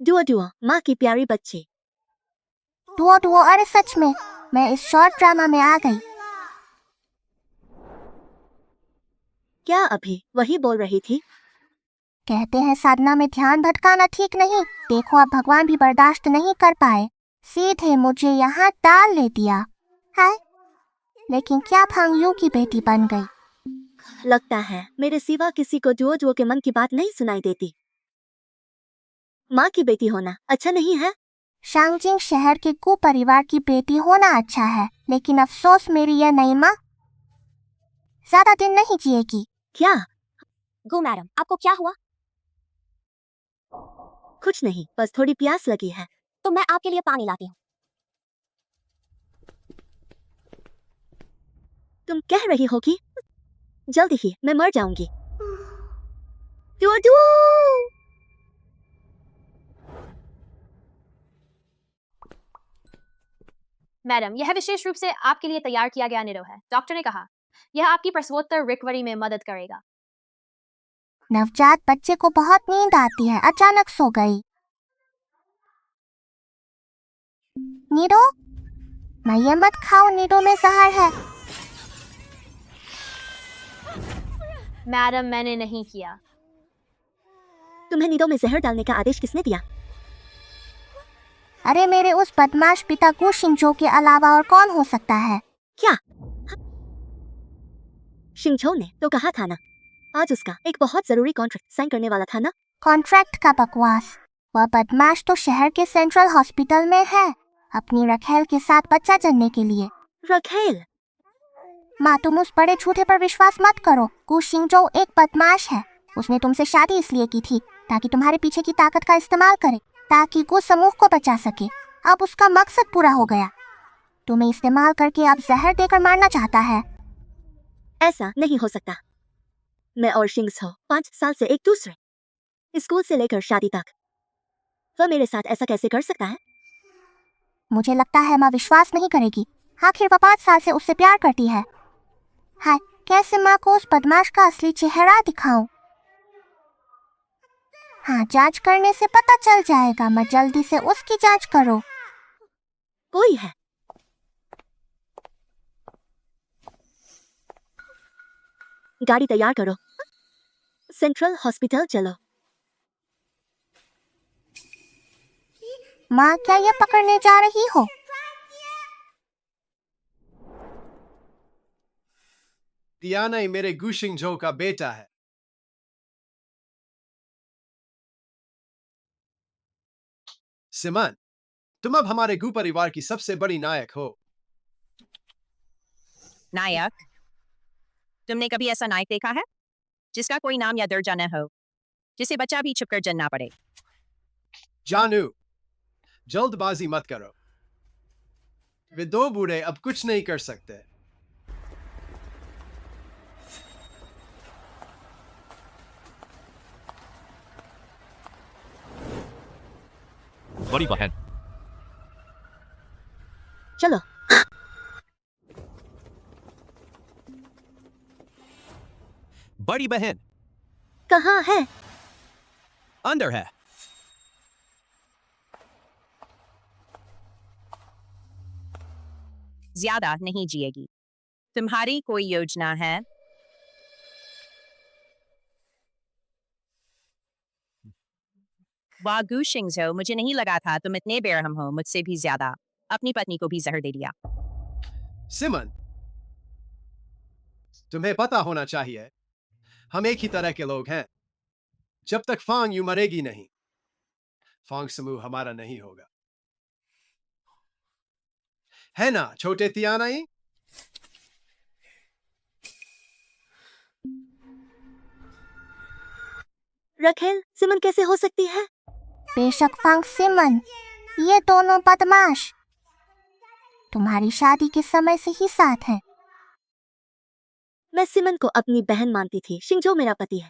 Duo Duo माँ की प्यारी बच्ची। डुओ डुओ, अरे सच में मैं इस शॉर्ट ड्रामा में आ गई। क्या अभी वही बोल रही थी? कहते हैं साधना में ध्यान भटकाना ठीक नहीं। देखो अब भगवान भी बर्दाश्त नहीं कर पाए, सीधे मुझे यहाँ डाल ले दिया है। लेकिन क्या फांग यू की बेटी बन गई। लगता है मेरे सिवा किसी को डुओ डुओ के मन की बात नहीं सुनाई देती। माँ की बेटी होना अच्छा नहीं है। शांगजिंग शहर के कु परिवार की बेटी होना अच्छा है, लेकिन अफसोस मेरी यह नई माँ ज्यादा दिन नहीं जिएगी। क्या? गो मैडम, आपको क्या हुआ? कुछ नहीं, बस थोड़ी प्यास लगी है। तो मैं आपके लिए पानी लाती हूँ। तुम कह रही हो कि जल्दी ही मैं मर जाऊंगी। Duo Duo. मैडम, यह विशेष रूप से आपके लिए तैयार किया गया निरो है। डॉक्टर ने कहा यह आपकी प्रसवोत्तर रिकवरी में मदद करेगा। नवजात बच्चे को बहुत नींद आती है, अचानक सो गई। नीरो, मैं ये मत खाओ, नीरो में जहर है। मैडम, मैंने नहीं किया। तुम्हें नींदों में जहर डालने का आदेश किसने दिया? अरे मेरे उस बदमाश पिता गु शिंजो के अलावा और कौन हो सकता है? क्या? शिंगझो ने तो कहा था ना, आज उसका एक बहुत जरूरी कॉन्ट्रैक्ट साइन करने वाला था ना। कॉन्ट्रैक्ट का बकवास। वह बदमाश तो शहर के सेंट्रल हॉस्पिटल में है, अपनी रखेल के साथ बच्चा जनने के लिए। रखेल? माँ, तुम उस बड़े झूठे पर विश्वास मत करो। गु शिंजो एक बदमाश है। उसने तुमसे शादी इसलिए की थी ताकि तुम्हारे पीछे की ताकत का इस्तेमाल करे, ताकि गु समूह को बचा सके। अब उसका मकसद पूरा हो गया। तुम्हें इस्तेमाल करके अब जहर देकर मारना चाहता है। ऐसा नहीं हो सकता। मैं और शिंगझो 5 साल से एक दूसरे, स्कूल से लेकर शादी तक। वह मेरे साथ ऐसा कैसे कर सकता है? मुझे लगता है माँ विश्वास नहीं करेगी। आखिर वह 5 साल से उससे प्यार करती है। हाय, कैसे माँ को उस बदमाश का असली चेहरा दिखाऊं? हाँ, जांच करने से पता चल जाएगा। मैं जल्दी से उसकी जांच करो। कोई है? गाड़ी तैयार करो, सेंट्रल हॉस्पिटल चलो। माँ, क्या ये पकड़ने जा रही हो? तियानाई मेरे गु शिंगझो का बेटा है। सिमन, तुम अब हमारे गु परिवार की सबसे बड़ी नायक हो। नायक? तुमने कभी ऐसा नायक देखा है जिसका कोई नाम या दर्जा न हो, जिसे बच्चा भी छुपकर जनना पड़े? जानू, जल्दबाजी मत करो। वे दो बूढ़े अब कुछ नहीं कर सकते। बड़ी बहन, चलो। बड़ी बहन कहाँ है? अंदर है। ज्यादा नहीं जिएगी। तुम्हारी कोई योजना है? वाह गु शिंगझो, मुझे नहीं लगा था तुम इतने बेरहम हो, मुझसे भी ज्यादा। अपनी पत्नी को भी जहर दे दिया। सिमन, तुम्हें पता होना चाहिए, हम एक ही तरह के लोग हैं। जब तक फांग यू मरेगी नहीं, फांग समूह हमारा नहीं होगा। है ना छोटे तियानाई? रखेल सिमन कैसे हो सकती है? बेशक फांग सिमन, ये दोनों बदमाश तुम्हारी शादी के समय से ही साथ हैं। मैं सिमन को अपनी बहन मानती थी। शिंगझो मेरा पति है।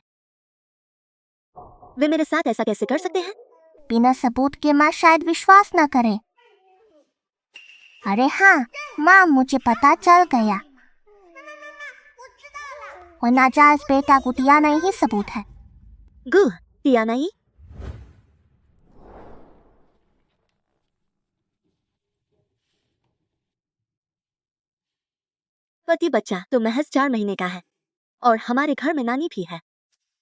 वे मेरे साथ ऐसा कैसे कर सकते हैं? बिना सबूत के माँ शायद विश्वास न करे। अरे हाँ माँ, मुझे पता चल गया। वो नाजायज बेटा गुटिया नहीं ही सबूत है। गु तियानाई, पति बच्चा तो महज 4 महीने का है और हमारे घर में नानी भी है।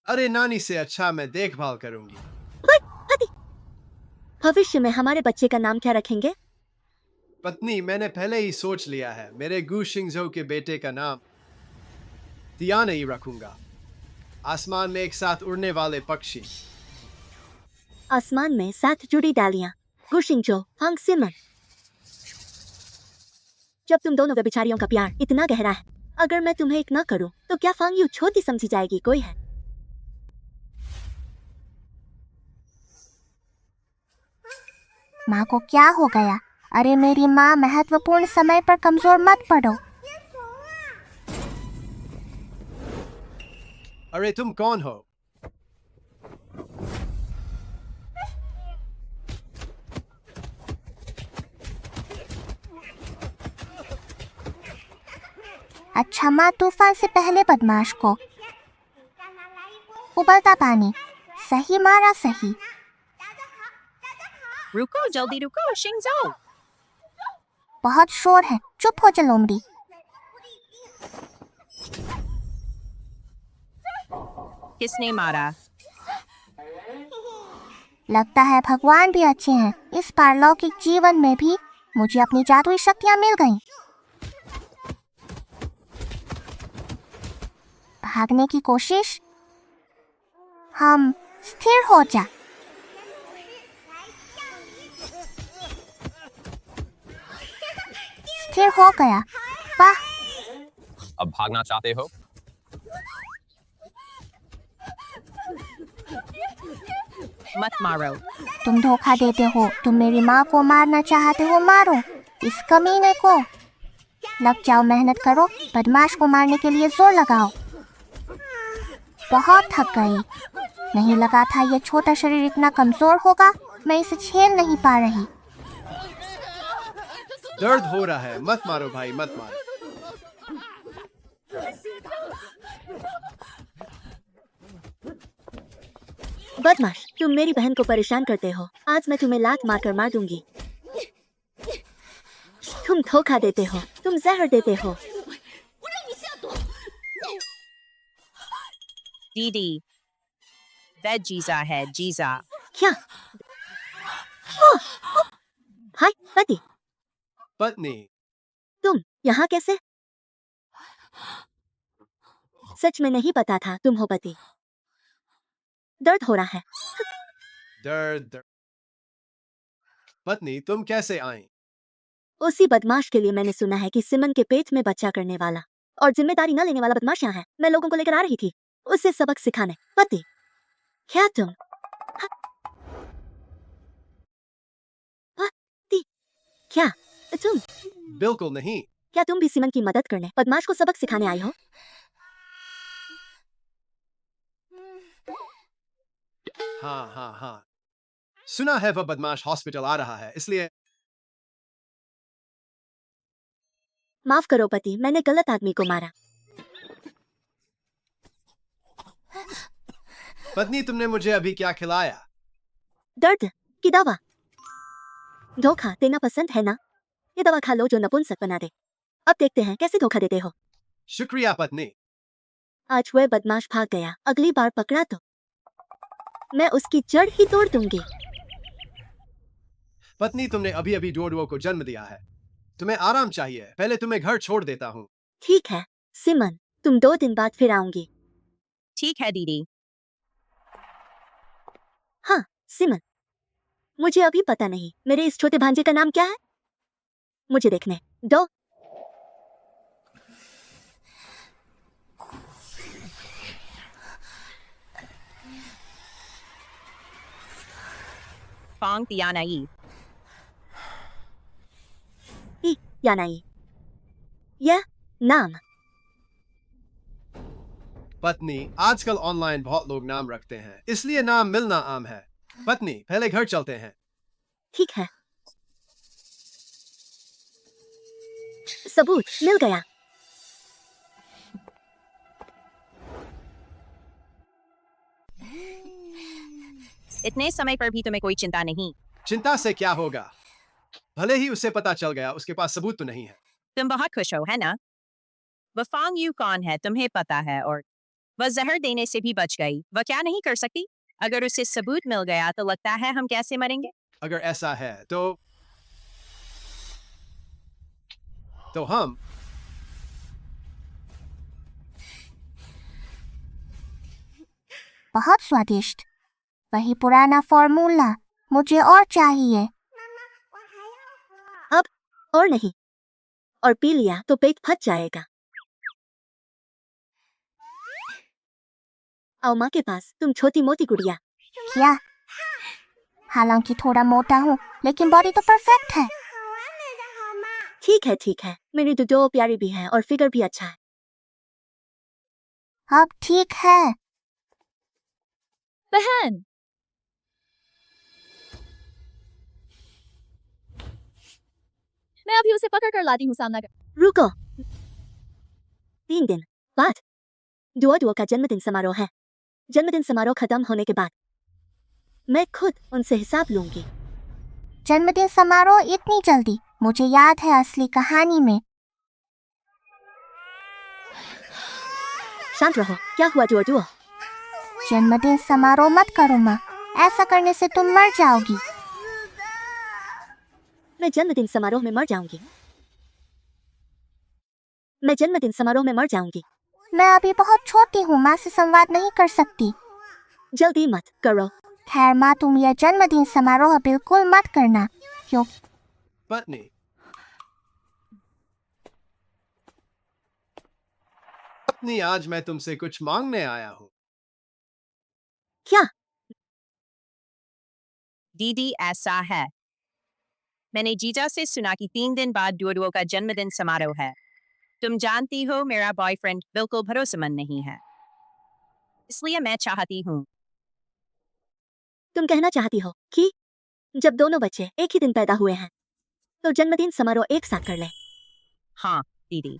अरे नानी से अच्छा मैं देखभाल करूंगी। पति, भविष्य में हमारे बच्चे का नाम क्या रखेंगे? पत्नी मैंने पहले ही सोच लिया है। मेरे गु शिंगजो के बेटे का नाम तियान ही रखूंगा। आसमान में एक साथ उड़ने वाले पक्षी। आसमान में 7 जुड़ी डालियां। गुशिंगजो फांग सिमन। जब तुम दोनों व्यभिचारियों का प्यार इतना गहरा है, अगर मैं तुम्हें एक न करूं तो क्या फांग यू छोटी समझी जाएगी कोई है? माँ को क्या हो गया? अरे मेरी माँ, महत्वपूर्ण समय पर कमजोर मत पड़ो। अरे तुम कौन हो? अच्छा माँ, तूफान से पहले बदमाश को। उबलता पानी। सही मारा, सही। रुको, जल्दी रुको, शिंगजो। बहुत शोर है, चुप हो जा लोमड़ी। किसने मारा? लगता है भगवान भी अच्छे हैं। इस पारलौकिक जीवन में भी मुझे अपनी जादुई शक्तियां मिल गईं। भागने की कोशिश। हम स्थिर हो जा। स्थिर हो गया। वाह, अब भागना चाहते हो? मत मारो। तुम धोखा देते हो। तुम मेरी माँ को मारना चाहते हो, मारो इस कमीने को। लग जाओ, मेहनत करो, बदमाश को मारने के लिए जोर लगाओ। बहुत थक गई। नहीं लगा था ये छोटा शरीर इतना कमजोर होगा। मैं इसे झेल नहीं पा रही। दर्द हो रहा है। मत मारो भाई, मत मारो। बदमाश, तुम मेरी बहन को परेशान करते हो। आज मैं तुम्हें लात मारकर मार दूंगी। तुम धोखा देते हो, तुम जहर देते हो। दीदी, वह जीजा है, जीजा। क्या? ओह! हाय पति, पत्नी तुम यहाँ कैसे? सच में नहीं पता था तुम हो पति। दर्द हो रहा है। दर्द। पत्नी तुम कैसे आई? उसी बदमाश के लिए मैंने सुना है कि सिमन के पेट में बच्चा करने वाला और जिम्मेदारी न लेने वाला बदमाश यहाँ है। मैं लोगों को लेकर आ रही थी उससे सबक सिखाने। पति, क्या तुम? पति, क्या तुम? बिल्कुल नहीं। क्या तुम भी सिमन की मदद करने, बदमाश को सबक सिखाने आई हो? हाँ हाँ हाँ, सुना है वह बदमाश हॉस्पिटल आ रहा है, इसलिए। माफ करो पति, मैंने गलत आदमी को मारा। पत्नी तुमने मुझे अभी क्या खिलाया? दर्द की दवा। धोखा देना पसंद है ना? ये दवा खा लो जो नपुंसक बना दे। अब देखते हैं कैसे धोखा देते हो। शुक्रिया पत्नी। आज वह बदमाश भाग गया, अगली बार पकड़ा तो मैं उसकी जड़ ही तोड़ दूंगी। पत्नी तुमने अभी अभी डोडुओ को जन्म दिया है, तुम्हें आराम चाहिए। पहले तुम्हें घर छोड़ देता हूँ। ठीक है सिमन, तुम 2 दिन बाद फिर आऊंगी। ठीक है दीदी। हाँ सिमन, मुझे अभी पता नहीं मेरे इस छोटे भांजे का नाम क्या है। मुझे देखने दो। फांग तियानाई। या नहीं, यह नाम। पत्नी आजकल ऑनलाइन बहुत लोग नाम रखते हैं, इसलिए नाम मिलना आम है। पत्नी पहले घर चलते हैं। ठीक है, सबूत मिल गया। इतने समय पर भी तुम्हें कोई चिंता नहीं? चिंता से क्या होगा, भले ही उसे पता चल गया, उसके पास सबूत तो नहीं है। तुम बहुत खुश हो, है ना? वह फांग यू कौन है तुम्हें पता है, और वह जहर देने से भी बच गई। वह क्या नहीं कर सकती? अगर उसे सबूत मिल गया तो लगता है हम कैसे मरेंगे? अगर ऐसा है तो हम बहुत स्वादिष्ट। वही पुराना फॉर्मूला, मुझे और चाहिए। अब और नहीं, और पी लिया तो पेट फट जाएगा। आओ माँ के पास, तुम छोटी मोटी गुड़िया। क्या? हालांकि थोड़ा मोटा हूँ, लेकिन बॉडी तो परफेक्ट है। ठीक है, मेरी दुदो प्यारी भी है और फिगर भी अच्छा है। अब ठीक है। बहन, मैं अभी उसे पकड़ कर लाती हूँ सामना कर। रुको, 3 दिन बाद दुओ का जन्मदिन समारोह है। जन्मदिन समारोह खत्म होने के बाद मैं खुद उनसे हिसाब लूंगी। जन्मदिन समारोह इतनी जल्दी? मुझे याद है असली कहानी में। शांत रहो, क्या हुआ दुओ? जन्मदिन समारोह मत करो माँ, ऐसा करने से तुम मर जाओगी। मैं जन्मदिन समारोह में मर जाऊंगी। मैं जन्मदिन समारोह में मर जाऊंगी। मैं अभी बहुत छोटी हूँ, माँ से संवाद नहीं कर सकती। जल्दी मत करो। खैर माँ, तुम यह जन्मदिन समारोह बिल्कुल मत करना। क्यों? पत्नी, पत्नी, आज मैं तुमसे कुछ मांगने आया हूँ। क्या? दीदी ऐसा है, मैंने जीजा से सुना कि 3 दिन बाद डुओ का जन्मदिन समारोह है। तुम जानती हो मेरा बॉयफ्रेंड बिल्कुल भरोसेमंद नहीं है, इसलिए मैं चाहती हूँ। तुम कहना चाहती हो कि जब दोनों बच्चे एक ही दिन पैदा हुए हैं तो जन्मदिन समारोह एक साथ कर ले? हाँ दीदी।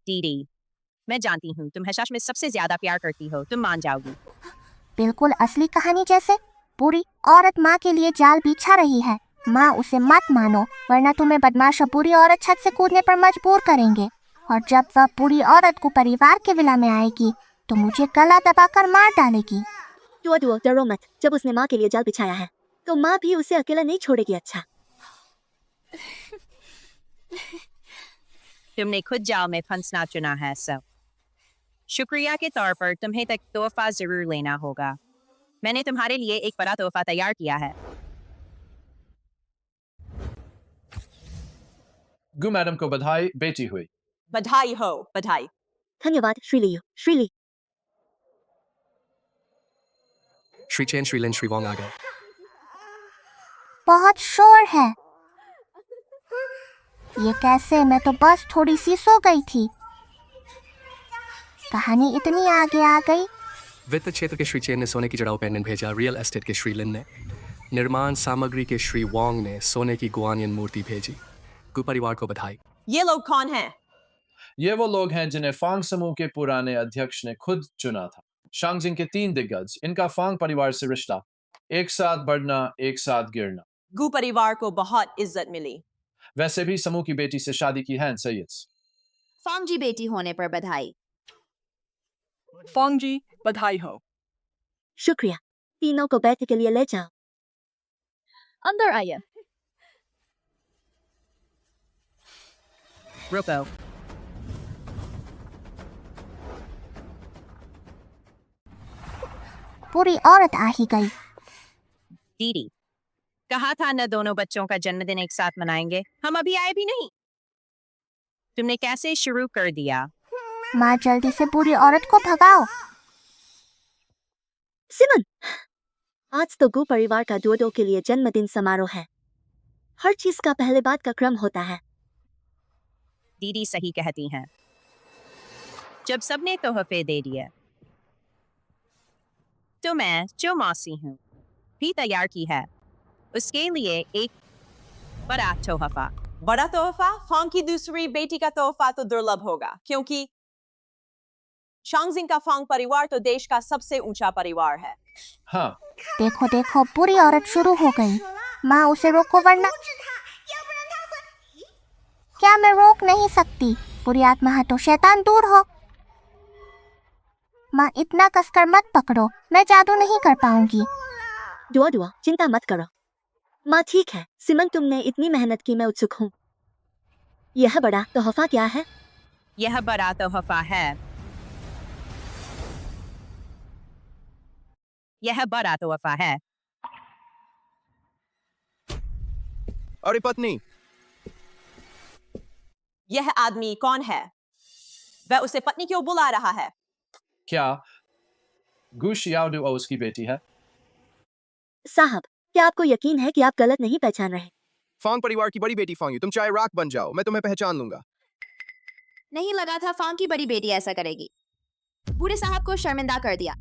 दीदी, मैं जानती हूँ तुम सच में सबसे ज्यादा प्यार करती हो, तुम मान जाओगी। बिल्कुल असली कहानी जैसे। बुरी औरत माँ के लिए जाल बिछा रही है। माँ उसे मत मानो, वरना तुम्हें बदमाश और बुरी औरत छत से कूदने पर मजबूर करेंगे। और जब वह बुरी औरत को परिवार के विला में आएगी तो मुझे गला दबाकर मार डालेगी। दुओ डरो मत, जब उसने माँ के लिए जाल बिछाया है तो माँ भी उसे अकेला नहीं छोड़ेगी। अच्छा, तुमने खुद जाल में फंसना चुना है, सब शुक्रिया के तौर पर तुम्हें तक तोहफा जरूर लेना होगा। मैंने तुम्हारे लिए एक बड़ा तोहफा तैयार किया है। गु मैडम को बधाई, बेटी हुई। बधाई हो, बधाई। धन्यवाद श्रीली। श्री चेन, श्री लिन, श्री वोंग आ गए। बहुत शोर है। ये कैसे? मैं तो बस थोड़ी सी सो गई थी। कहानी इतनी आगे आ गई। वित्त क्षेत्र के श्री चेन ने सोने की जड़ाऊ पेंडेंट भेजा। रियल एस्टेट के श्री लिन ने, निर्माण सामग्री के श्री वोंग ने सोने की गुआनियन मूर्ति भेजी। गु परिवार को बधाई। ये लोग कौन हैं? ये वो लोग हैं जिन्हें फांग समूह के पुराने अध्यक्ष ने खुद चुना था। शांगजिंग के 3 दिग्गज, इनका फांग परिवार से रिश्ता, एक साथ बढ़ना, एक साथ गिरना। गु परिवार को बहुत इज्जत मिली। वैसे भी समूह की बेटी से शादी की है सैयद। फांगजी बेटी होने पर बधाई। फांग जी, बधाई हो। शुक्रिया। तीनों को बैठने के लिए ले जाओ। अंदर आइए। रुको, पूरी औरत आ ही गई। दीदी, कहा था न दोनों बच्चों का जन्मदिन एक साथ मनाएंगे, हम अभी आए भी नहीं। तुमने कैसे शुरू कर दिया? माँ, जल्दी से बुरी औरत को भगाओ। सिमन, आज तो गु परिवार का दुओ के लिए जन्मदिन समारोह है। हर चीज का पहले बाद का क्रम होता है। दीदी सही कहती हैं। जब सबने तोहफे दे दिए तो मैं जो मौसी हूँ भी तैयार की है, उसके लिए एक बड़ा तोहफा। बड़ा तोहफा? फांग की दूसरी बेटी का तोहफा तो दुर्लभ होगा, क्योंकि शांगजिंग का फांग परिवार तो देश का सबसे ऊंचा परिवार है। हाँ, देखो देखो, बुरी औरत शुरू हो गई। माँ, उसे रोको वरना। क्या मैं रोक नहीं सकती? बुरी आत्मा है तो शैतान दूर हो। माँ इतना कसकर मत पकड़ो, मैं जादू नहीं कर पाऊंगी। दुआ दुआ, चिंता मत करो। माँ ठीक है। सिमन, तुमने इतनी मेहनत की, मैं उत्सुक हूँ। यह बड़ा तोहफा क्या है? यह बड़ा तोहफा है। यह बड़ा तोहफा है। अरे पत्नी, यह आदमी कौन है? वह उसे पत्नी क्यों बुला रहा है? क्या गु शियाओडुओ उसकी बेटी है? साहब, क्या आपको यकीन है कि आप गलत नहीं पहचान रहे? फांग परिवार की बड़ी बेटी फांग यू। तुम चाहे राख बन जाओ, मैं तुम्हें पहचान लूंगा। नहीं लगा था फांग की बड़ी बेटी ऐसा करेगी। बूढ़े साहब को शर्मिंदा कर दिया।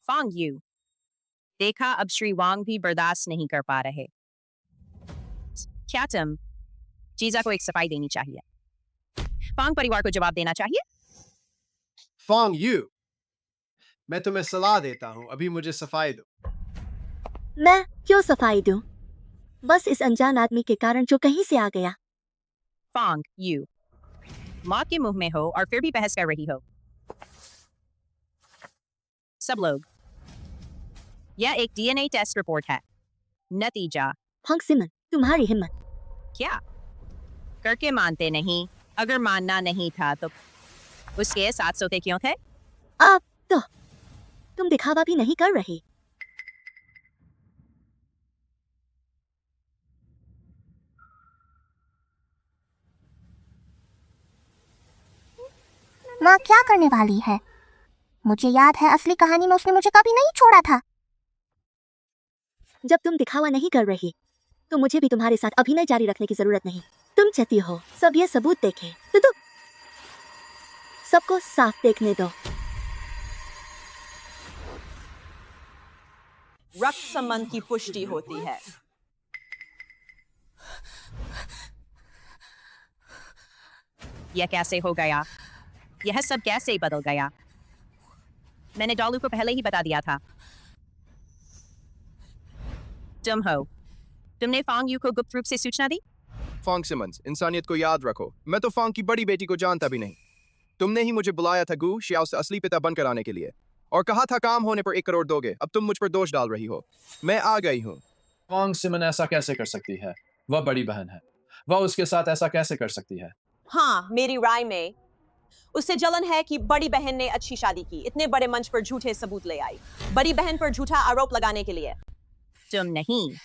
फांग यू। देखा, अब श्री वांग भी बर्दाश्त नहीं कर पा रहे। क्या तुम जीजा को एक सफाई देनी चाहिए। फांग परिवार को जवाब देना चाहिए। फांग यू, मैं तुम्हें सलाह देता हूँ, अभी मुझे सफाई दो। मैं क्यों सफाई दूं? बस इस अनजान आदमी के कारण जो कहीं से आ गया। फांग यू, मौत के मुंह में हो और फिर भी बहस कर रही हो। सब लोग, यह एक डीएनए टेस्ट रिपोर्ट है। नतीजा हंग सिमन, तुम्हारी हिम्मत। क्या करके मानते नहीं? अगर मानना नहीं था तो उसके साथ सोते क्यों थे? अब तो तुम दिखावा भी नहीं कर रही। माँ क्या करने वाली है? मुझे याद है असली कहानी में उसने मुझे कभी नहीं छोड़ा था। जब तुम दिखावा नहीं कर रही तो मुझे भी तुम्हारे साथ अभिनय जारी रखने की जरूरत नहीं। तुम चाहती हो सब ये सबूत देखे तो तुम सबको साफ देखने दो। रक्त संबंध की पुष्टि होती है। यह कैसे हो गया? यह सब कैसे बदल गया? मैंने डॉलू को पहले ही बता दिया था। तुम हो, तुमने फांग यू को गुप्त रूप से सूचना दी। फांग सिमंस, इंसानियत को याद रखो, मैं तो फांग की बड़ी बेटी को जानता भी नहीं। तुमने ही मुझे बुलाया था गु शियाओ से असली पिता बनकर आने के लिए, और कहा था काम होने पर 1 करोड़ दोगे। अब तुम मुझ पर दोष डाल रही हो। मैं आ गई हूँ। फांग सिमन ऐसा कैसे कर सकती है? वह बड़ी बहन है। वह उसके साथ ऐसा कैसे कर सकती है? हाँ, मेरी राय में उससे जलन है कि बड़ी बहन ने अच्छी शादी की, इतने बड़े मंच पर झूठे सबूत ले आई, बड़ी बहन पर झूठा आरोप लगाने के लिए। तुम नहीं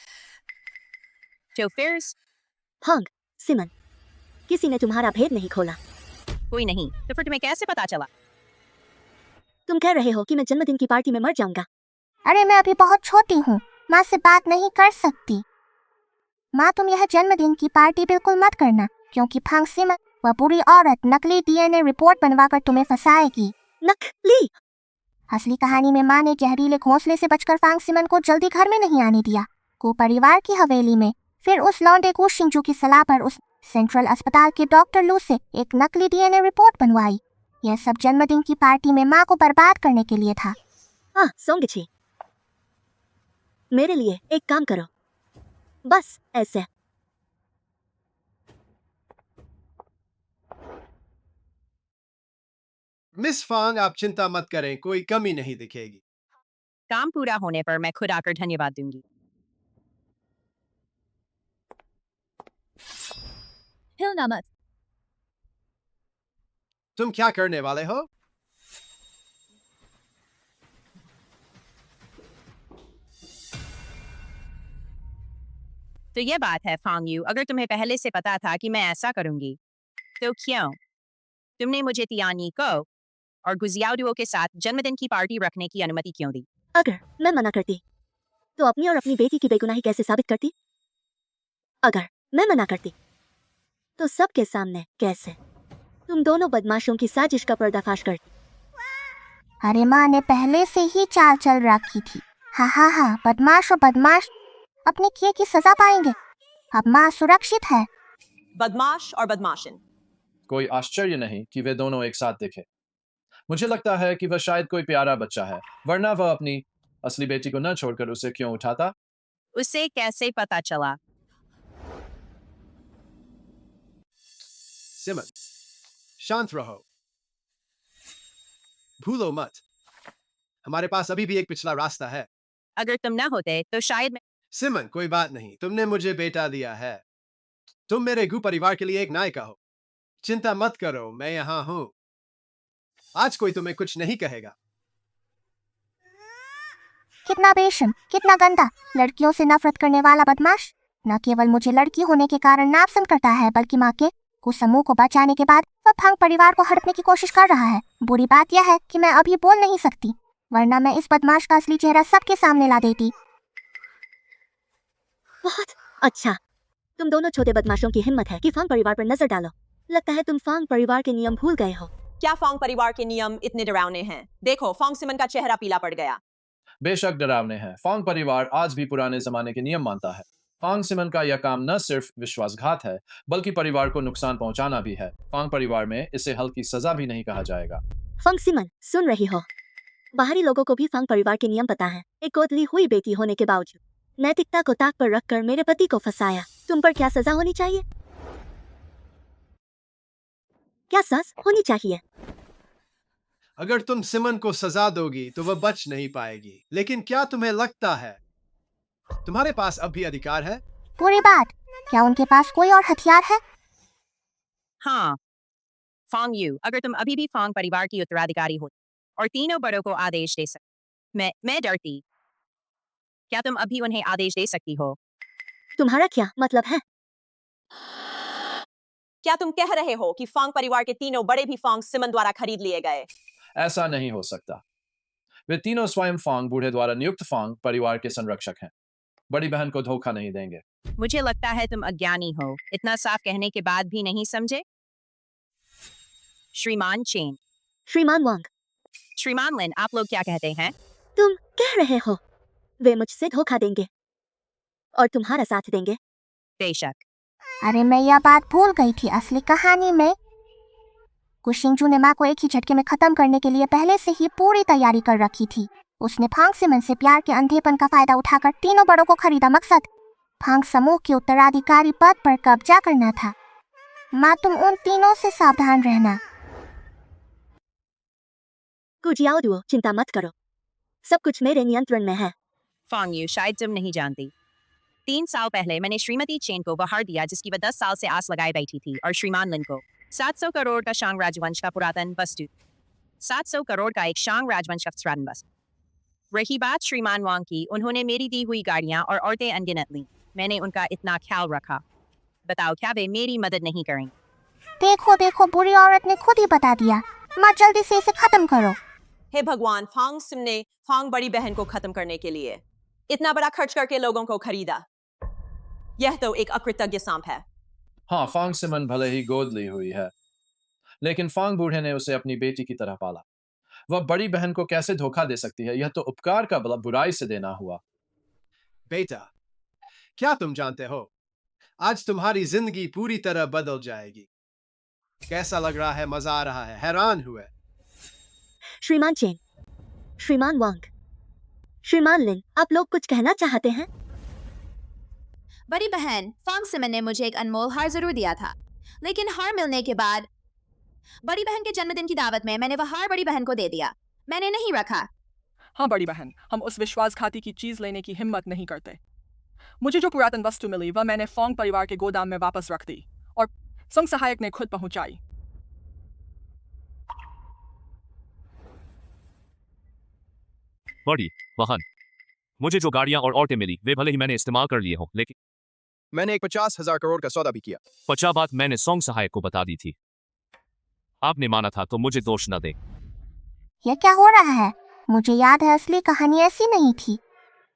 तो फिर? हंग सिमन, किसी ने तुम्हारा भेद नहीं खोला। कोई नहीं तो फिर तुम्हें कैसे पता चला? तुम कह रहे हो कि मैं जन्मदिन की पार्टी में मर जाऊंगा। अरे मैं अभी बहुत छोटी हूँ, माँ से बात नहीं कर सकती। माँ तुम यह जन्मदिन की पार्टी बिल्कुल मत करना, क्योंकि फांग सिमन वह बुरी औरत नकली डीएनए रिपोर्ट बनवाकर तुम्हें फंसाएगी। नकली? असली कहानी में माँ ने जहरीले घोंसले से बचकर फांग सिमन को जल्दी घर में नहीं आने दिया। को परिवार की हवेली में, फिर उस लौंडे को शिंजू की सलाह पर उस सेंट्रल अस्पताल के डॉक्टर लू से एक नकली डीएनए रिपोर्ट बनवाई। यह सब जन्मदिन की पार्टी में माँ को बर्बाद करने के लिए था। हाँ सोंगची, मेरे लिए एक काम करो, बस ऐसे। मिस फांग, आप चिंता मत करें, कोई कमी नहीं दिखेगी। काम पूरा होने पर मैं खुद आकर धन्यवाद दूंगी। हिलना मत। तुम क्या करने वाले हो? तो यह बात है फांग यू, अगर तुम्हें पहले से पता था कि मैं ऐसा करूंगी तो क्यों तुमने मुझे तियानी को और गुजियाओडुओ के साथ जन्मदिन की पार्टी रखने की अनुमति क्यों दी? अगर मैं मना करती तो अपनी और अपनी बेटी की बेगुनाही कैसे साबित करती? अगर मैं मना करती तो सबके सामने कैसे तुम दोनों बदमाशों की साजिश का पर्दाफाश करती? अरे माँ ने पहले से ही चाल चल रखी थी। हा हा हा, बदमाश और बदमाश अपने किए की सजा पाएंगे। अब माँ सुरक्षित है। बदमाश और बदमाशिन। कोई आश्चर्य नहीं कि वे दोनों एक साथ दिखे। मुझे लगता है कि वह शायद कोई प्यारा बच्चा है, वरना वह अपनी असली बेटी को न छोड़कर उसे क्यों उठाता? उसे कैसे पता चला? सिमन, शांत रहो, भूलो मत, हमारे पास अभी भी एक पिछला रास्ता है। अगर तुम ना होते तो शायद मैं सिमन, कोई बात नहीं, तुमने मुझे बेटा दिया है, तुम मेरे गु परिवार के लिए एक नायिका हो। चिंता मत करो, मैं यहाँ हूँ। आज कोई तुम्हें कुछ नहीं कहेगा। कितना बेशर्म, कितना गंदा, लड़कियों से नफरत करने वाला बदमाश। न केवल मुझे लड़की होने के कारण नापसंद करता है, बल्कि माँ के कुसमूह को बचाने के बाद वह फांग परिवार को हड़पने की कोशिश कर रहा है। बुरी बात यह है कि मैं अभी बोल नहीं सकती, वरना मैं इस बदमाश का असली चेहरा सबके सामने ला देती। बहुत अच्छा, तुम दोनों छोटे बदमाशों की हिम्मत है कि फांग परिवार पर नजर डालो। लगता है तुम फांग परिवार के नियम भूल गए हो। क्या फांग परिवार के नियम इतने डरावने हैं? देखो, फांग सिमन का चेहरा पीला पड़ गया। बेशक डरावने हैं। फांग परिवार आज भी पुराने जमाने के नियम मानता है। फांग सिमन का यह काम न सिर्फ विश्वासघात है, बल्कि परिवार को नुकसान पहुंचाना भी है। फांग परिवार में इसे हल्की सजा भी नहीं कहा जाएगा। फांग सिमन, सुन रही हो? बाहरी लोगों को भी फांग परिवार के नियम पता है। एक गोदली हुई बेटी होने के बावजूद नैतिकता को ताक पर रखकर मेरे पति को फंसाया। तुम पर क्या सजा होनी चाहिए? क्या सजा होनी चाहिए? अगर तुम सिमन को सजा दोगी तो वह बच नहीं पाएगी। लेकिन क्या तुम्हें लगता है तुम्हारे पास अब भी अधिकार है? बुरी बात, क्या उनके पास कोई और हथियार है? हाँ, फांग यू, अगर तुम अभी भी फांग परिवार की उत्तराधिकारी हो और तीनों बड़ों को आदेश दे मैं डरती। क्या तुम अभी उन्हें आदेश दे सकती हो? तुम्हारा क्या मतलब है? क्या तुम कह रहे हो कि फांग परिवार के तीनों बड़े भी फांग सिमन द्वारा खरीद लिए गए? ऐसा नहीं हो सकता। वे तीनों स्वयं फांग बूढ़े द्वारा नियुक्त फांग परिवार के संरक्षक हैं। बड़ी बहन को धोखा नहीं देंगे। मुझे लगता है तुम अज्ञानी हो। इतना साफ कहने के बाद भी नहीं समझे? श्रीमान चेन, श्रीमान वांग, श्रीमान लिन, आप लोग क्या कहते हैं? तुम कह रहे हो वे मुझसे धोखा देंगे और तुम्हारा साथ देंगे? बेशक। अरे मैं यह बात भूल गई थी। असली कहानी में गुशिंगजू ने माँ को एक ही झटके में खत्म करने के लिए पहले से ही पूरी तैयारी कर रखी थी। उसने फांग सिमन से प्यार के अंधेपन का फायदा उठाकर तीनों बड़ों को खरीदा। मकसद फांग समूह के उत्तराधिकारी पद पर कब्जा करना था। माँ, तुम उन तीनों से सावधान रहना। गुजियाओ दुओ, चिंता मत करो, सब कुछ मेरे नियंत्रण में है। फांग यू, शायद तुम नहीं जानती, 3 साल पहले मैंने श्रीमती चेन को वहार दिया जिसकी वह 10 साल से आस लगाए बैठी थी, और श्रीमान लिन को 700 करोड़ का शांग राजवंश का पुरातन वस्तु, 700 करोड़ का एक शांग राजवंश का पुरातन वस्तु। रही बात श्रीमान वांग की, उन्होंने मेरी दी हुई गाड़ियां और औरतें अनगिनत लीं। मैंने उनका इतना ख्याल रखा। बताओ, क्या वे मेरी मदद नहीं करेंगे? देखो देखो, बुरी औरत ने खुद ही बता दिया। माँ, जल्दी से इसे खत्म करो। हे भगवान, फांग सिम ने फांग बड़ी बहन को खत्म करने के लिए इतना बड़ा खर्च करके लोगों को खरीदा। यह तो एक अकृतज्ञ सांप है। हाँ, फांग सिमन भले ही गोद ली हुई है, लेकिन फांग बूढ़े ने उसे अपनी बेटी की तरह पाला। वह बड़ी बहन को कैसे धोखा दे सकती है? यह तो उपकार का बदला बुराई से देना हुआ। बेटा, क्या तुम जानते हो आज तुम्हारी जिंदगी पूरी तरह बदल जाएगी। कैसा लग रहा है? मजा आ रहा है? हैरान हुए? श्रीमान चेन, श्रीमान वांग, श्रीमान लिन, आप लोग कुछ कहना चाहते हैं? बड़ी बहन, फांग सिमन ने मुझे एक अनमोल हार जरूर दिया था, लेकिन हार मिलने के बाद बड़ी बहन के जन्मदिन की दावत में मैंने वह हार बड़ी बहन को दे दिया। मैंने नहीं रखा। हाँ बड़ी बहन, हम उस विश्वासघाती की चीज लेने की हिम्मत नहीं करते। मुझे जो पुरातन वस्तु मिली वह मैंने फांग परिवार के गोदाम में वापस रख दी और संघ सहायक ने खुद पहुंचाई। बड़ी बहन, मुझे जो गाड़ियां और औरतें मिली वे भले ही मैंने इस्तेमाल कर लिए हों, लेकिन मैंने एक 50,000 करोड़ का सौदा भी किया। 50 बात मैंने संघ सहायक को बता दी थी। आपने माना था तो मुझे दोष न दे। यह क्या हो रहा है? मुझे याद है असली कहानी ऐसी नहीं थी।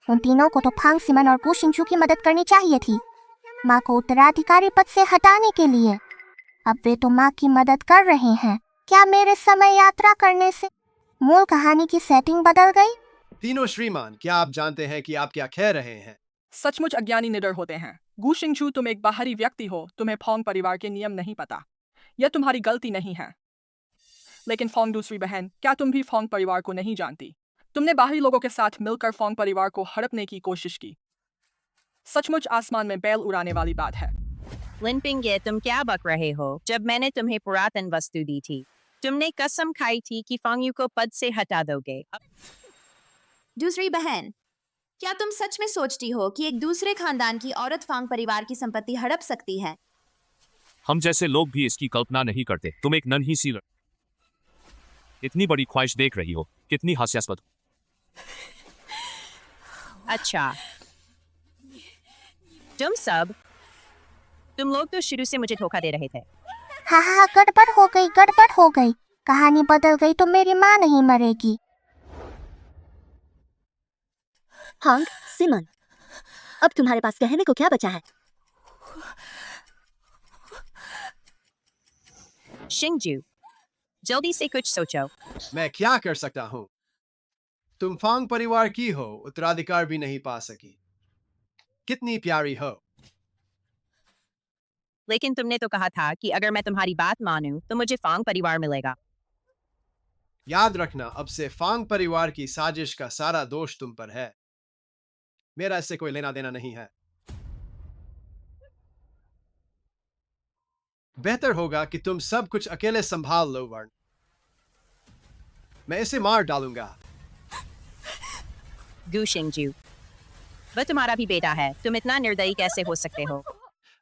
उन तीनों को तो फांग सिमन और गुशिंगजू की मदद करनी चाहिए थी, माँ को उत्तराधिकारी पद से हटाने के लिए। अब वे तो माँ की मदद कर रहे हैं। क्या मेरे समय यात्रा करने से मूल कहानी की सेटिंग बदल गई? तीनों श्रीमान, क्या आप जानते हैं कि आप क्या कह रहे हैं? सचमुच अज्ञानी निडर होते हैं। गुशिंगजू, तुम एक बाहरी व्यक्ति हो, तुम्हें फांग परिवार के नियम नहीं पता। यह तुम्हारी गलती नहीं है। लेकिन फांग दूसरी बहन, क्या तुम भी फांग परिवार को नहीं जानती? तुमने बाहरी लोगों के साथ मिलकर फांग परिवार को हड़पने की कोशिश की। सचमुच आसमान में बैल उड़ाने वाली बात है। लिनपिंगे, तुम क्या बक रहे हो? जब मैंने तुम्हें पुरातन वस्तु दी थी, तुमने कसम खाई थी कि फांग यू को पद से हटा दोगे। दूसरी बहन, क्या तुम सच में सोचती हो कि एक दूसरे खानदान की औरत फांग परिवार की संपत्ति हड़प सकती है? हम जैसे लोग भी इसकी कल्पना नहीं करते। तुम एक नन्ही सी इतनी बड़ी ख्वाहिश देख रही हो, कितनी हास्यास्पद। अच्छा, तुम लोग तो शुरू से मुझे धोखा दे रहे थे। हाँ हाँ, गड़बड़ हो गई। कहानी बदल गई तो मेरी माँ नहीं मरेगी। हांग, सिमन, अब तुम्हारे पास कहने को क्या बचा है? शिंगजू, जल्दी से कुछ सोचो। मैं क्या कर सकता हूँ? तुम फांग परिवार की हो, उत्तराधिकार भी नहीं पा सकी। कितनी प्यारी हो। लेकिन तुमने तो कहा था कि अगर मैं तुम्हारी बात मानूं तो मुझे फांग परिवार मिलेगा। याद रखना, अब से फांग परिवार की साजिश का सारा दोष तुम पर है। मेरा इससे कोई लेना देना नहीं है। बेहतर होगा कि तुम सब कुछ अकेले संभाल लो वर्ण। मैं इसे मार डालूंगा। गु शिंगजू, वह तुम्हारा भी बेटा है। तुम इतना निर्दयी कैसे हो सकते हो?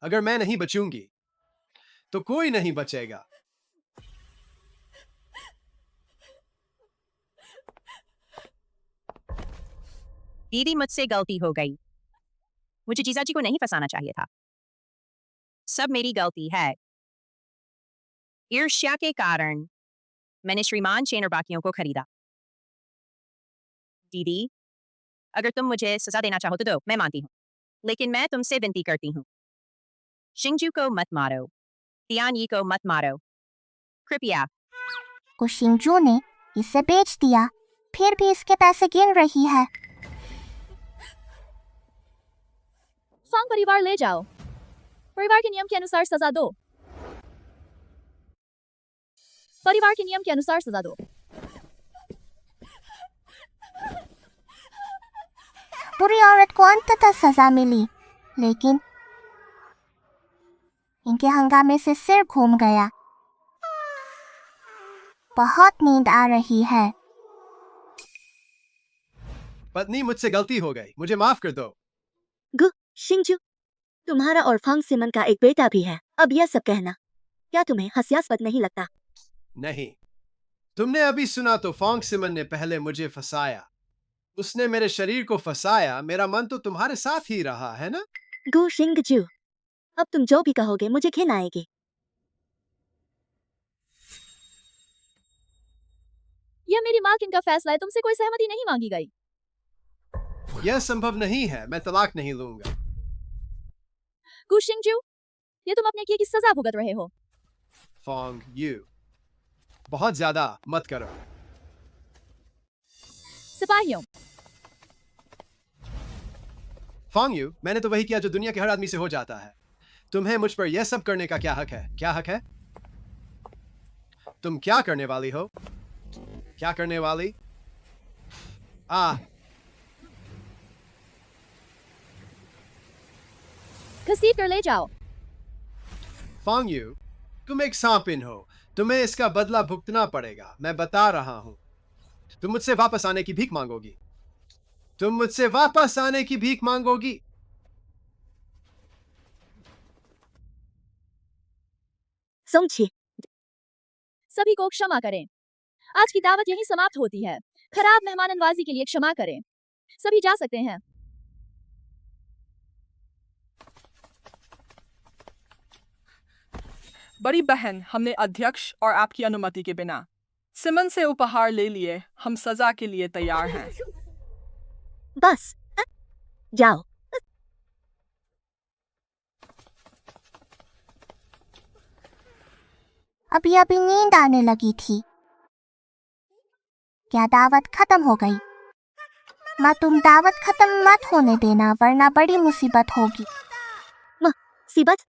अगर मैं नहीं बचूंगी तो कोई नहीं बचेगा। दीदी, मुझसे गलती हो गई। मुझे जीजाजी को नहीं फंसाना चाहिए था। सब मेरी गलती है। ईर्ष्या के कारण मैंने श्रीमान चेन और बाकियों को खरीदा। दीदी, अगर तुम मुझे सजा देना चाहो तो दो, मैं मानती हूँ। लेकिन मैं तुमसे विनती करती हूँ, शिंगजू को मत मारो, तियानयी को मत मारो, कृपया। कुशिंगजू ने इसे बेच दिया, फिर भी इसके पैसे गिन रही है। फांग परिवार ले जाओ। परिवार के नियम के अनुसार सजा दो। परिवार के नियम के अनुसार सजा दो। बुरी औरत को अंततः सजा मिली, लेकिन इनके हंगामे से सिर घूम गया। बहुत नींद आ रही है। पत्नी, मुझसे गलती हो गई, मुझे माफ कर दो। गु शिंगजू, तुम्हारा और फांग सिमन का एक बेटा भी है। अब यह सब कहना क्या तुम्हें हास्यास्पद नहीं लगता? नहीं, तुमने अभी सुना तो फांग सिमन ने पहले मुझे फंसाया। उसने मेरे शरीर को फंसाया। मेरा मन तो तुम्हारे साथ ही रहा है ना? गु शिंगजू, अब तुम जो भी कहोगे मुझे घिन आएगी। यह मेरी माँ किन का फैसला है, तुमसे कोई सहमति नहीं मांगी गई। यह संभव नहीं है। मैं तलाक नहीं लूंगा। गु शिंगजू, ये तुम अपने किए की सजा भुगत रहे हो। फांग यू, बहुत ज्यादा मत करो। सिपाहियों, फांग यू, मैंने तो वही किया जो दुनिया के हर आदमी से हो जाता है। तुम्हें मुझ पर यह सब करने का क्या हक है? क्या हक है? तुम क्या करने वाली हो? क्या करने वाली? घसीट कर ले जाओ। फांग यू, तुम एक सांपिन हो। तुम्हें इसका बदला भुगतना पड़ेगा। मैं बता रहा हूं। तुम मुझसे वापस आने की भीख मांगोगी। तुम मुझसे वापस आने की भीख मांगोगी। सोंगछी, सभी को क्षमा करें। आज की दावत यहीं समाप्त होती है। खराब मेहमाननवाजी के लिए क्षमा करें। सभी जा सकते हैं। बड़ी बहन, हमने अध्यक्ष और आपकी अनुमति के बिना सिमन से उपहार ले लिए। हम सजा के लिए तैयार हैं। बस जाओ। अभी अभी नींद आने लगी थी। क्या दावत खत्म हो गई? माँ, तुम दावत खत्म मत होने देना, वरना बड़ी मुसीबत होगी। मुसीबत?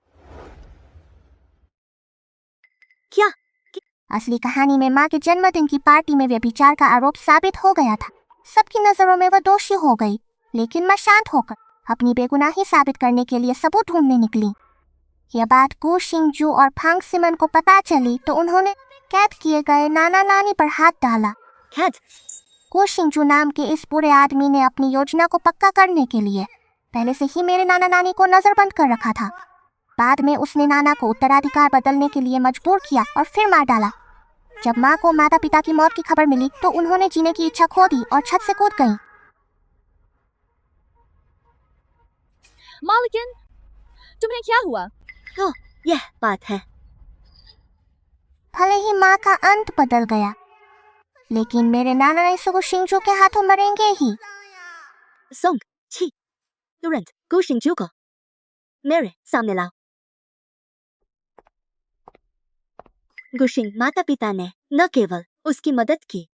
क्या? असली कहानी में माँ के जन्मदिन की पार्टी में व्यभिचार का आरोप साबित हो गया था। सबकी नजरों में वह दोषी हो गई, लेकिन मैं शांत होकर अपनी बेगुनाही साबित करने के लिए सबूत ढूंढने निकली। यह बात गु शिंगजू और फांग सिमन को पता चली तो उन्होंने कैद किए गए नाना नानी पर हाथ डाला। कैद? गु शिंगजू नाम के इस बुरे आदमी ने अपनी योजना को पक्का करने के लिए पहले से ही मेरे नाना नानी को नजरबंद कर रखा था। बाद में उसने नाना को उत्तराधिकार बदलने के लिए मजबूर किया और फिर मार डाला। जब माँ को माता पिता की मौत की खबर मिली तो उन्होंने जीने की इच्छा खो दी और छत से कूद गईं। मालकिन, तुम्हें क्या हुआ? तो यह बात है। भले ही माँ का अंत बदल गया, लेकिन मेरे नाना इसको शिंगजू के हाथों मरेंगे ही। सोंग, छी, तुरंत गु शिंगजू को मेरे सामने लाओ। गुशिंग माता पिता ने न केवल उसकी मदद की,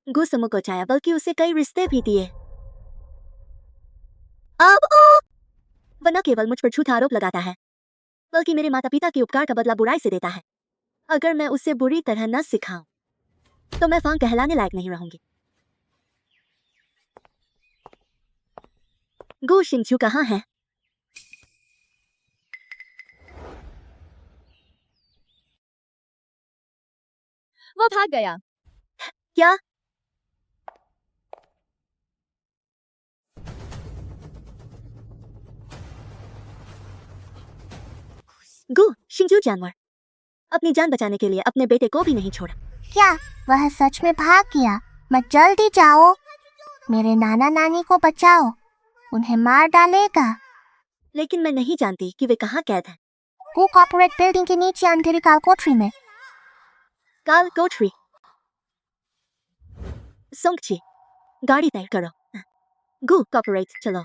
गु समूह को चाया, बल्कि उसे कई रिश्ते भी दिए। अब वह न केवल मुझ पर झूठा आरोप लगाता है, बल्कि मेरे माता पिता के उपकार का बदला बुराई से देता है। अगर मैं उसे बुरी तरह न सिखाऊं, तो मैं फांग कहलाने लायक नहीं रहूंगी। गु शिंगजू कहाँ है? वो भाग गया। क्या? गु शिंगजू जानवर अपनी जान बचाने के लिए अपने बेटे को भी नहीं छोड़ा। क्या वह सच में भाग गया? मत जल्दी जाओ, मेरे नाना नानी को बचाओ, उन्हें मार डालेगा। लेकिन मैं नहीं जानती कि वे कहाँ कैद हैं। गु कॉर्पोरेट बिल्डिंग के नीचे अंधेरी काल कोठरी में। काल कोठरी? सोंगची, गाड़ी तय करो। गु कॉर्पोरेट चलो।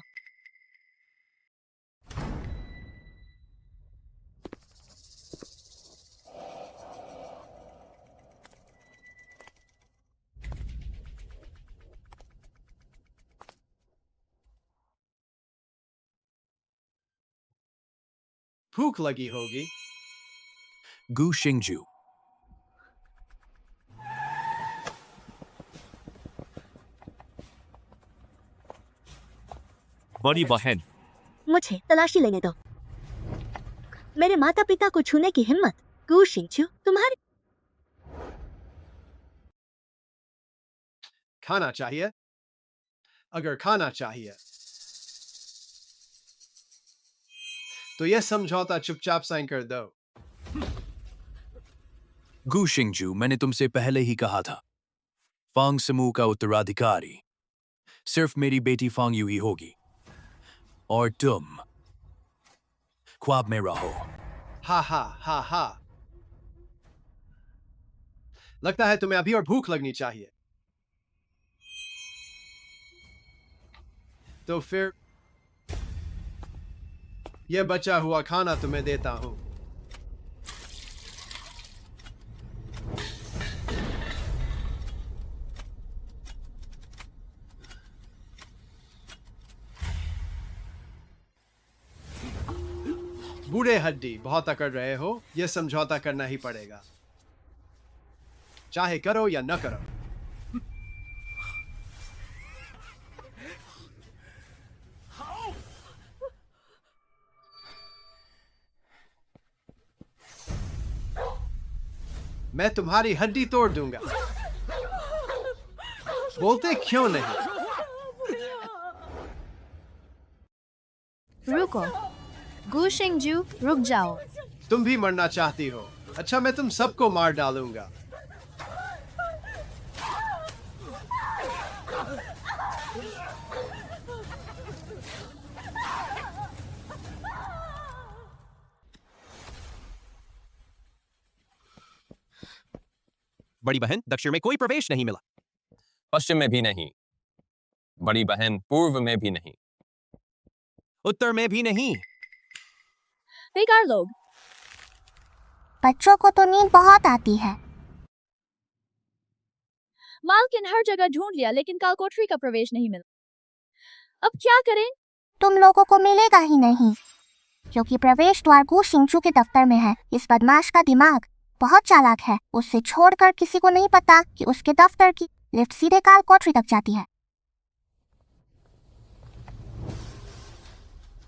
भूख लगी होगी। गु शिंगजू। बड़ी बहन, मुझे तलाशी लेने दो। मेरे माता पिता को छूने की हिम्मत? गु शिंगजू, तुम्हारे खाना चाहिए? अगर खाना चाहिए तो यह समझौता चुपचाप साइन कर दो। गु शिंगजू, मैंने तुमसे पहले ही कहा था, फांग समूह का उत्तराधिकारी सिर्फ मेरी बेटी फांग यू ही होगी, और तुम ख्वाब में रहो। हा हा हा हा। लगता है तुम्हें अभी और भूख लगनी चाहिए। तो फिर यह बचा हुआ खाना तुम्हें देता हूं। बूढ़े हड्डी, बहुत अकड़ रहे हो, यह समझौता करना ही पड़ेगा, चाहे करो या न करो। मैं तुम्हारी हड्डी तोड़ दूंगा। बोलते क्यों नहीं? रुको, गु शिंगजू, रुक जाओ। तुम भी मरना चाहती हो? अच्छा, मैं तुम सबको मार डालूंगा। बड़ी बहन, दक्षिण में कोई प्रवेश नहीं मिला। पश्चिम में भी नहीं, बड़ी बहन, पूर्व में भी नहीं, उत्तर में भी नहीं। बेकार लोग। बच्चों को तो नींद बहुत आती है। मालकिन हर जगह ढूंढ लिया, लेकिन काल कोठरी का प्रवेश नहीं मिला। अब क्या करें? तुम लोगों को मिलेगा ही नहीं, क्योंकि प्रवेश द्वार गु शिंगजू के दफ्तर में है। इस बदमाश का दिमाग बहुत चालाक है, उससे छोड़कर किसी को नहीं पता कि उसके दफ्तर की लिफ्ट सीधे काल कोठरी तक जाती है।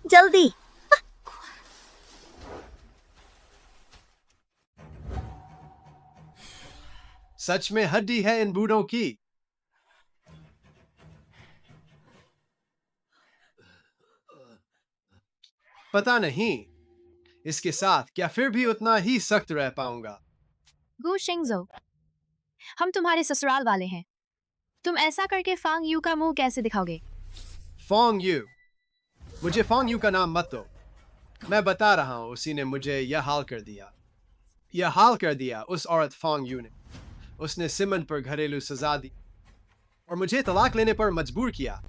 जल्दी। सच में हड्डी है इन बूढ़ों की। पता नहीं इसके साथ क्या फिर भी उतना ही सख्त रह पाऊंगा। गु शिंगजो, हम तुम्हारे ससुराल वाले हैं। तुम ऐसा करके फांग यू का मुंह कैसे दिखाओगे? फोंग यू, मुझे फोंग यू का नाम मत दो। मैं बता रहा हूं, उसी ने मुझे यह हाल कर दिया। यह हाल कर दिया उस औरत फोंग यू ने। उसने सिमन पर घरेलू सजा दी और मुझे तलाक लेने पर मजबूर किया।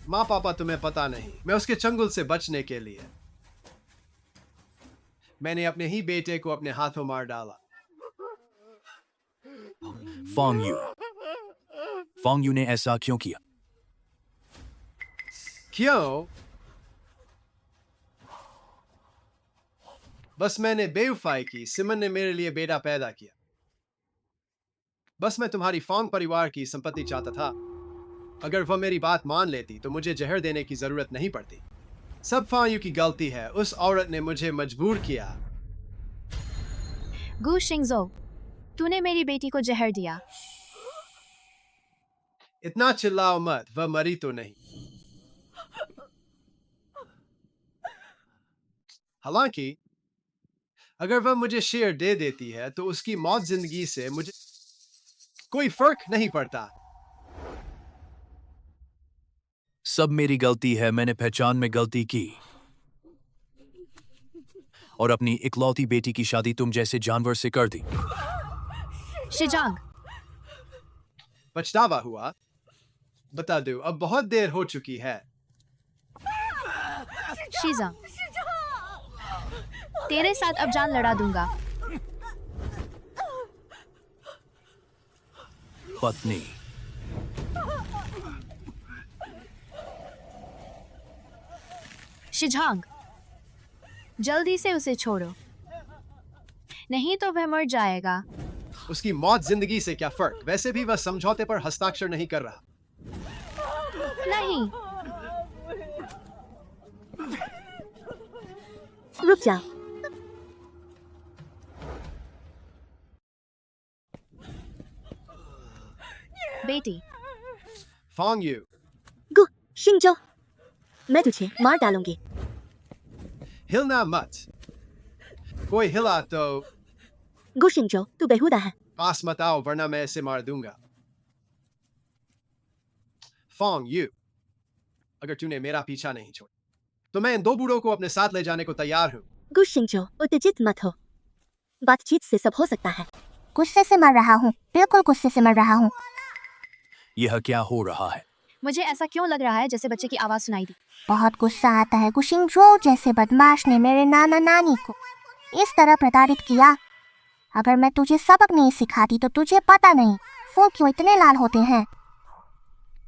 माँ पापा तुम्हें पता नहीं, मैं उसके चंगुल से बचने के लिए मैंने अपने ही बेटे को अपने हाथों मार डाला। फोंग यू ने ऐसा क्यों किया? क्यों? बस मैंने बेवफाई की। सिमन ने मेरे लिए बेटा पैदा किया। बस मैं तुम्हारी फोंग परिवार की संपत्ति चाहता था। अगर वह मेरी बात मान लेती तो मुझे जहर देने की जरूरत नहीं पड़ती। सब फोंग यू की गलती है। उस औरत ने मुझे मजबूर किया। गु शिंगजो, तूने मेरी बेटी को जहर दिया। इतना चिल्लाओ मत, वह मरी तो नहीं। हालांकि अगर वह मुझे शेर दे देती है तो उसकी मौत जिंदगी से मुझे कोई फर्क नहीं पड़ता। सब मेरी गलती है, मैंने पहचान में गलती की और अपनी इकलौती बेटी की शादी तुम जैसे जानवर से कर दी। शिजांग, पछतावा हुआ? बता दो, अब बहुत देर हो चुकी है। शीजा, तेरे साथ अब जान लड़ा दूंगा। पत्नी, शिजांग, जल्दी से उसे छोड़ो, नहीं तो वह मर जाएगा। उसकी मौत जिंदगी से क्या फर्क? वैसे भी वह समझौते पर हस्ताक्षर नहीं कर रहा। नहीं, रुक जाओ। बेटी। फोंग यू, गु शिंगजो, मैं तुझे मार डालूंगी। हिलना मत। कोई हिला तो गु शिंगजो, तू बेहुदा है। पास मत आओ वरना मैं इसे मार दूंगा। फोंग यू, अगर तूने मेरा पीछा नहीं छोड़ा तो मैं इन दो बूढ़ों को अपने साथ ले जाने को तैयार हूँ। गु शिंगजो, उत्तेजित मत हो। बातचीत से सब हो सकता है। गुस्से से मर रहा हूँ, बिल्कुल गुस्से से मर रहा हूँ। यह क्या हो रहा है? मुझे ऐसा क्यों लग रहा है जैसे बच्चे की आवाज सुनाई दी? बहुत गुस्सा आता है। गुशिंगजो जैसे बदमाश ने मेरे नाना नानी को इस तरह प्रताड़ित किया। अगर मैं तुझे सबक नहीं सिखाती तो तुझे पता नहीं फूल क्यों इतने लाल होते हैं।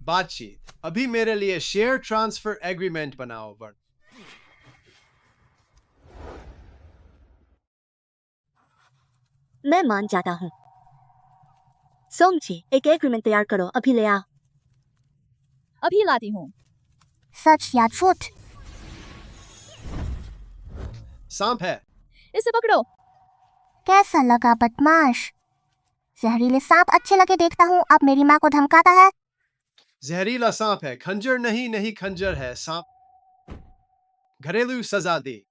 बातचीत, अभी मेरे लिए शेयर ट्रांसफर एग्रीमेंट बनाओ वरना मैं मान जाता हूँ। सोंगची, एक एग्रीमेंट तैयार करो, अभी ले आओ। अभी लाती हूँ। सच या झूठ? सांप है। इसे पकड़ो। कैसा लगा बदमाश? जहरीले सांप अच्छे लगे देखता हूँ, अब मेरी माँ को धमकाता है। जहरीला सांप है, खंजर नहीं, नहीं खंजर है सांप। घरेलू सजा दी।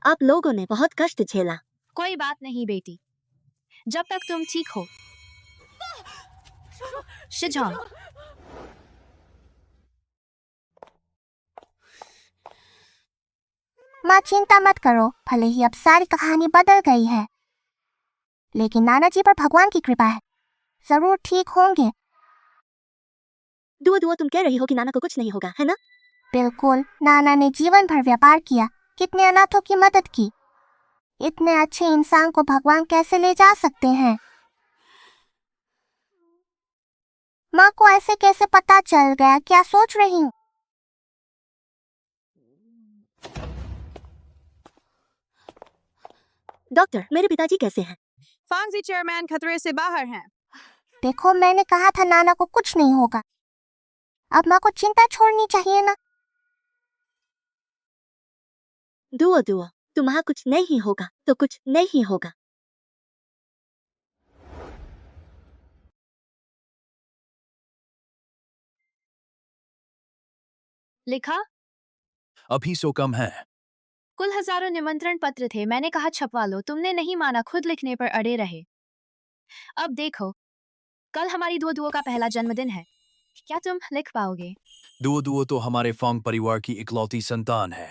आप लोगों ने बहुत कष्ट झेला। कोई बात नहीं बेटी, जब तक तुम ठीक हो। शिजांग, माँ चिंता मत करो, भले ही अब सारी कहानी बदल गई है, लेकिन नाना जी पर भगवान की कृपा है, जरूर ठीक होंगे। दुआ दुआ, तुम कह रही हो कि नाना को कुछ नहीं होगा, है ना? बिल्कुल, नाना ने जीवन भर व्यापार किया, कितने अनाथों की मदद की। इतने अच्छे इंसान को भगवान कैसे ले जा सकते हैं? माँ को ऐसे कैसे पता चल गया? क्या सोच रही हूँ? डॉक्टर, मेरे पिताजी कैसे हैं? फांगजी चेयरमैन खतरे से बाहर हैं। देखो, मैंने कहा था नाना को कुछ नहीं होगा। अब माँ को चिंता छोड़नी चाहिए ना। दुआ दुआ, तुम्हारा कुछ नहीं होगा तो कुछ नहीं होगा। लिखा? अभी सो कम है। कुल हजारों निमंत्रण पत्र थे, मैंने कहा छपवा लो, तुमने नहीं माना, खुद लिखने पर अड़े रहे। अब देखो, कल हमारी दुओ का पहला जन्मदिन है, क्या तुम लिख पाओगे? दुओ दुओ तो हमारे फोंग परिवार की इकलौती संतान है।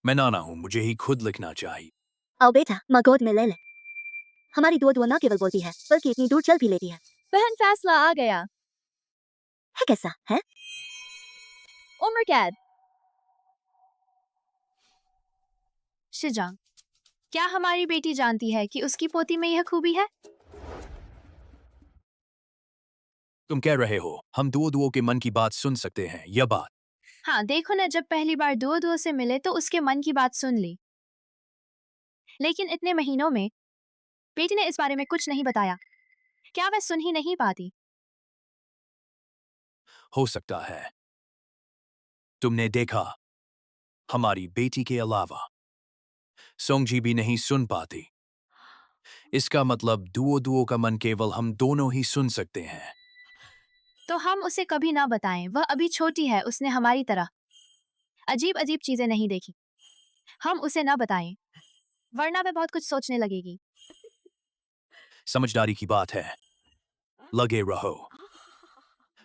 मैं नाना हूँ, मुझे ही खुद लिखना चाहिए। आओ बेटा, माँ गोद में ले ले। हमारी दुआ न केवल बोलती है बल्कि इतनी दूर चल भी लेती है। बहन, फैसला आ गया। है कैसा है? उम्र कैद। शिजांग, क्या हमारी बेटी जानती है कि उसकी पोती में यह खूबी है? तुम कह रहे हो हम दुओ दुओ के मन की बात सुन सकते हैं? यह बात हाँ देखो न, जब पहली बार दुओ से मिले तो उसके मन की बात सुन ली, लेकिन इतने महीनों में बेटी ने इस बारे में कुछ नहीं बताया। क्या वह सुन ही नहीं पाती? हो सकता है। तुमने देखा, हमारी बेटी के अलावा सोंगजी भी नहीं सुन पाती। इसका मतलब दुओ दुओ का मन केवल हम दोनों ही सुन सकते हैं। तो हम उसे कभी ना बताएं, वह अभी छोटी है, उसने हमारी तरह अजीब अजीब चीजें नहीं देखी। हम उसे ना बताएं, वरना वह बहुत कुछ सोचने लगेगी। समझदारी की बात है। लगे रहो,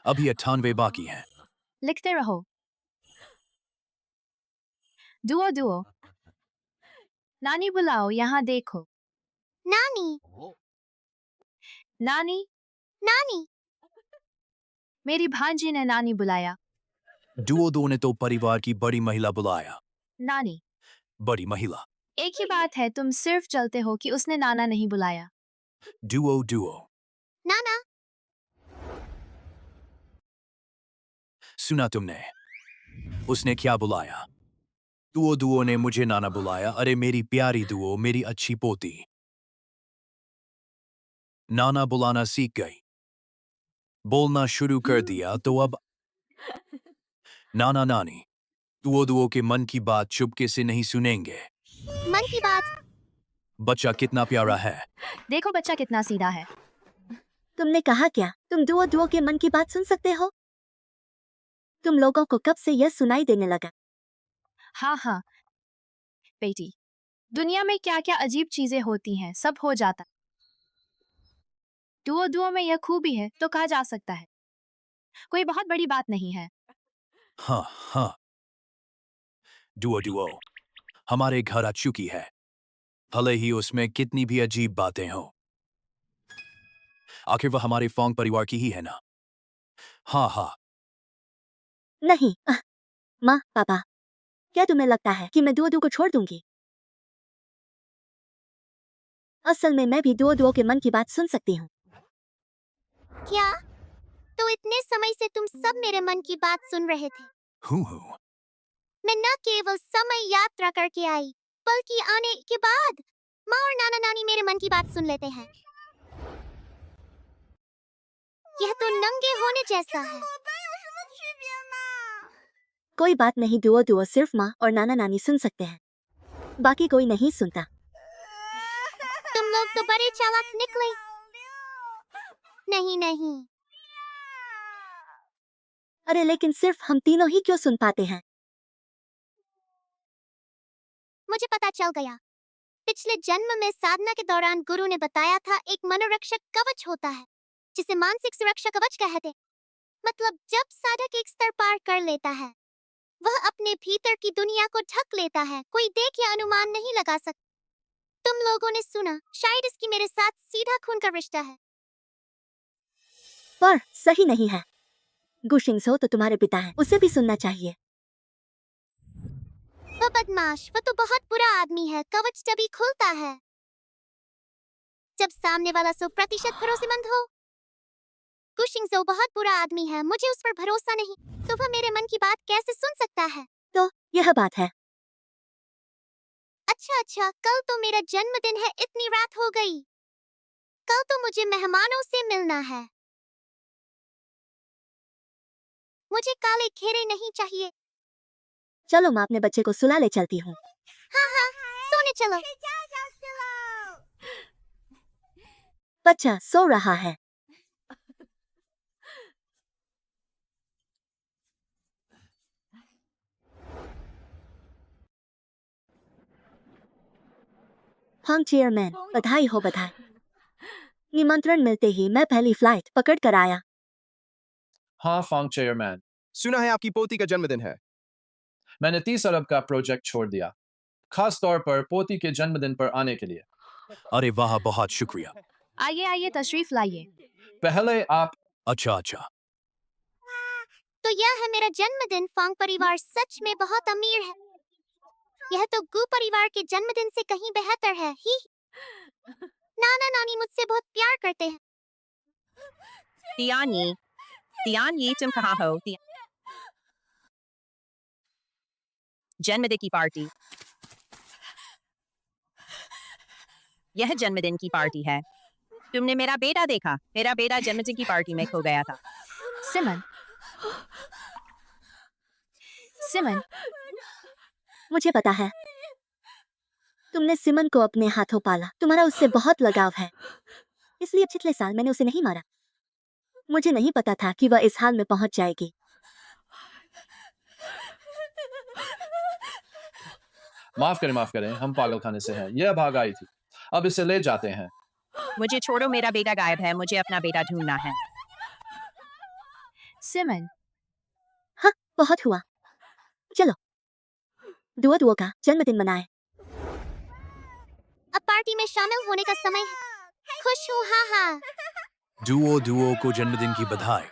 अभी 98 बाकी हैं। लिखते रहो। दुओ दुओ, नानी बुलाओ, यहाँ देखो। नानी, नानी, नानी। मेरी भांजी ने नानी बुलाया। दुओ दुओ ने तो परिवार की बड़ी महिला बुलाया। नानी, बड़ी महिला। एक ही बात है, तुम सिर्फ चलते हो कि उसने नाना नहीं बुलाया। दुओ दुओ। नाना, सुना तुमने? उसने क्या बुलाया? दुओ दुओ ने मुझे नाना बुलाया। अरे मेरी प्यारी दुओ, मेरी अच्छी पोती, नाना बुलाना सीख गई, बोलना शुरू कर दिया। तो अब नाना नानी दुओ दुओ के मन की बात चुपके से नहीं सुनेंगे। मन की बात। बच्चा कितना प्यारा है। देखो बच्चा कितना सीधा है। तुमने कहा क्या? तुम दुओ दुओ के मन की बात सुन सकते हो? तुम लोगों को कब से यह सुनाई देने लगा? हाँ हाँ बेटी, दुनिया में क्या क्या अजीब चीजें होती हैं, सब हो जाता। दुओ दुओ में यह खूबी है तो कहा जा सकता है, कोई बहुत बड़ी बात नहीं है। हाँ हाँ, दुओ दुओ हमारे घर आ चुकी है, भले ही उसमें कितनी भी अजीब बातें हों। आखिर वह हमारे फोंग परिवार की ही है ना? हाँ हाँ। नहीं। माँ पापा, क्या तुम्हें लगता है कि मैं दुओ दुओ को छोड़ दूंगी? असल में मैं भी दुओ दुओ के मन की बात सुन सकती हूँ। क्या? तो इतने समय से तुम सब मेरे मन की बात सुन रहे थे? हूँ। मैं न केवल समय यात्रा करके आई, बल्कि आने के बाद माँ और नाना नानी मेरे मन की बात सुन लेते हैं। यह तो नंगे होने जैसा है। कोई बात नहीं, दुओ दुओ सिर्फ माँ और नाना नानी सुन सकते हैं, बाकी कोई नहीं सुनता। तुम लोग तो बड़े चालाक निकले। नहीं नहीं, अरे लेकिन सिर्फ हम तीनों ही क्यों सुन पाते हैं? मुझे पता चल गया। पिछले जन्म में साधना के दौरान गुरु ने बताया था एक मनोरक्षक कवच होता है, जिसे मानसिक सुरक्षा कवच कहते। मतलब जब साधक एक स्तर पार कर लेता है, वह अपने भीतर की दुनिया को ढक लेता है, कोई देख या अनुमान नहीं लगा सकता। तुम लोगों ने सुना, शायद इसकी मेरे साथ सीधा खून का रिश्ता है। पर सही नहीं है। गुशिंगसो तो तुम्हारे पिता हैं, उसे भी सुनना चाहिए। वह बदमाश, वह तो बहुत बुरा आदमी है। कवच तभी खुलता है जब सामने वाला 100% भरोसेमंद हो। गुशिंगसो बहुत बुरा आदमी है, मुझे उस पर भरोसा नहीं, तो वह मेरे मन की बात कैसे सुन सकता है? तो यह बात है। अच्छा, कल तो मेरा जन्मदिन है, इतनी रात हो गई। कल तो मुझे मेहमानों से मिलना है। मुझे काले घेरे नहीं चाहिए। चलो मैं अपने बच्चे को सुला ले चलती हूँ। हाँ हाँ, सोने चलो। बच्चा सो रहा है। फांग चेयरमैन, बधाई हो बधाई। निमंत्रण मिलते ही मैं पहली फ्लाइट पकड़ कर आया। हाँ फांग चेयरमैन, सुना है आपकी पोती का जन्मदिन है। मैंने 30 अरब का प्रोजेक्ट छोड़ दिया, खास तौर पर पोती के जन्मदिन पर आने के लिए। अरे वाह, बहुत शुक्रिया। आइए आइए तशरीफ लाइए। पहले आप अच्छा। तो यह है मेरा जन्मदिन। फांग परिवार सच में बहुत अमीर है। यह तो गू परिवार के जन्मदिन से कहीं बेहतर है। ही नाना नानी मुझसे बहुत प्यार करते हैं। तियानी तुम कहाँ हो? जन्मदिन की पार्टी। यह जन्मदिन की पार्टी है। तुमने मेरा बेटा देखा? मेरा बेटा जन्मदिन की पार्टी में खो गया था। सिमन, मुझे पता है तुमने सिमन को अपने हाथों पाला। तुम्हारा उससे बहुत लगाव है, इसलिए पिछले साल मैंने उसे नहीं मारा। मुझे नहीं पता था कि वह इस हाल में पहुंच जाएगी। माफ करें, हम पागलखाने से हैं। यह भाग आई थी, अब इसे ले जाते हैं। मुझे छोड़ो, मेरा बेटा गायब है। मुझे अपना बेटा ढूंढना है। सिमन, हाँ, बहुत हुआ। चलो दुओ का जन्मदिन मनाएं। अब पार्टी में शामिल होने का समय है। खुश हूँ, हाँ। दुओ को जन्मदिन की बधाई।